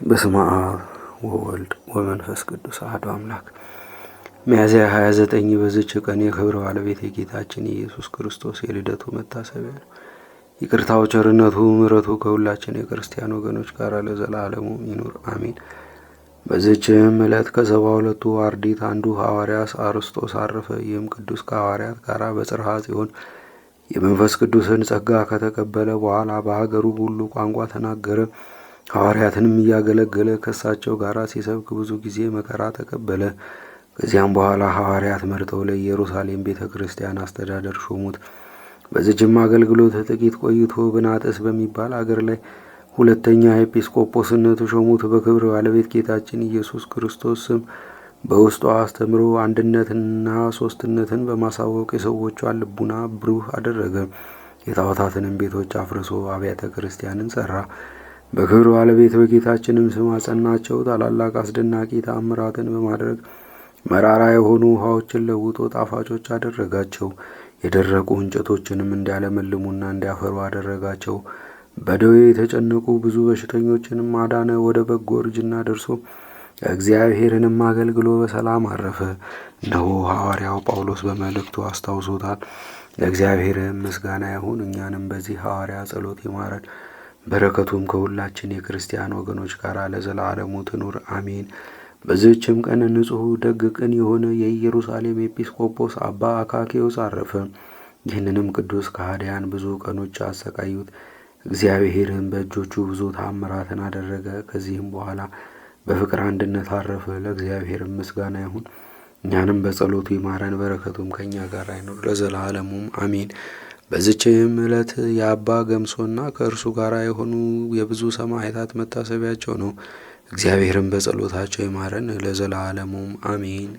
በስመ አብ ወወልድ ወመንፈስ ቅዱስ አሐዱ አምላክ። ሚያዝያ 29 በዚች ቀን የክብር ባለቤት የጌታችን የኢየሱስ ክርስቶስ የልደቱ መታሰቢያ ነው። ይቅርታው፣ ቸርነቱ፣ ምሕረቱ ከሁላችን የክርስቲያን ወገኖች ጋር ለዘላለሙ ይኑር አሜን። በዚችም ዕለት ከ72ቱ አርድእት አንዱ ሐዋርያ አርስጦስ አረፈ። ይህም ቅዱስ ከሐዋርያት ጋር በጽርሐ ጽዮን የመንፈስ ቅዱስን ጸጋ ከተቀበለ በኋላ በሀገሩ ሁሉ ቋንቋ ተናገረ። ሐዋርያትንም እያገለገለ ከእሳቸው ጋር ሲሰብክ ብዙ ጊዜ መከራ ተቀበለ። ከዚያም በኋላ ሐዋርያት መርጠው ለኢየሩሳሌም ቤተ ክርስቲያን አስተዳደር ሾሙት። በዚችም አገልግሎት ጥቂት ቆይቶ ብናጥስ በሚባል አገር ላይ ሁለተኛ ኤጲስቆጶስነት ሾሙት። በክብር ባለቤት ጌታችን ኢየሱስ ክርስቶስ ስም በውስጧ አስተምሮ አንድነትንና ሦስትነትን በማሳወቅ የሰዎቿን ልቡና ብሩህ አደረገ። የጣዖታትንም ቤቶች አፍርሶ አብያተ ክርስቲያንን ሠራ። በክብር ባለቤት በጌታችንም ስም አጸናቸው። ታላላቅ አስደናቂ ተአምራትን በማድረግ መራራ የሆኑ ውሃዎችን ለውጦ ጣፋጮች አደረጋቸው። የደረቁ እንጨቶችንም እንዲያለመልሙና እንዲያፈሩ አደረጋቸው። በደዌ የተጨነቁ ብዙ በሽተኞችንም አዳነ። ወደ በጎ እርጅና ደርሶ እግዚአብሔርንም አገልግሎ በሰላም አረፈ። እነሆ ሐዋርያው ጳውሎስ በመልእክቱ አስታውሶታል። ለእግዚአብሔርም ምስጋና ይሁን። እኛንም በዚህ ሐዋርያ ጸሎት ይማረን፣ በረከቱም ከሁላችን የክርስቲያን ወገኖች ጋር ለዘላለሙ ትኑር አሜን። በዚህችም ቀን ንጹሕ ደግ ቅን የሆነ የኢየሩሳሌም ኤጲስቆጶስ አባ አካክዮስ አረፈ። ይህንንም ቅዱስ ከሃዲያን ብዙ ቀኖች አሰቃዩት። እግዚአብሔርም በእጆቹ ብዙ ተአምራትን አደረገ። ከዚህም በኋላ በፍቅር አንድነት አረፈ። ለእግዚአብሔርም ምስጋና ይሁን። እኛንም በጸሎቱ ይማረን፣ በረከቱም ከእኛ ጋር አይኑር ለዘላለሙም አሜን። በዚችም ዕለት የአባ ገምሶና ከእርሱ ጋር የሆኑ የብዙ ሰማዕታት መታሰቢያቸው ነው። እግዚአብሔርም በጸሎታቸው ይማረን ለዘላለሙም አሜን።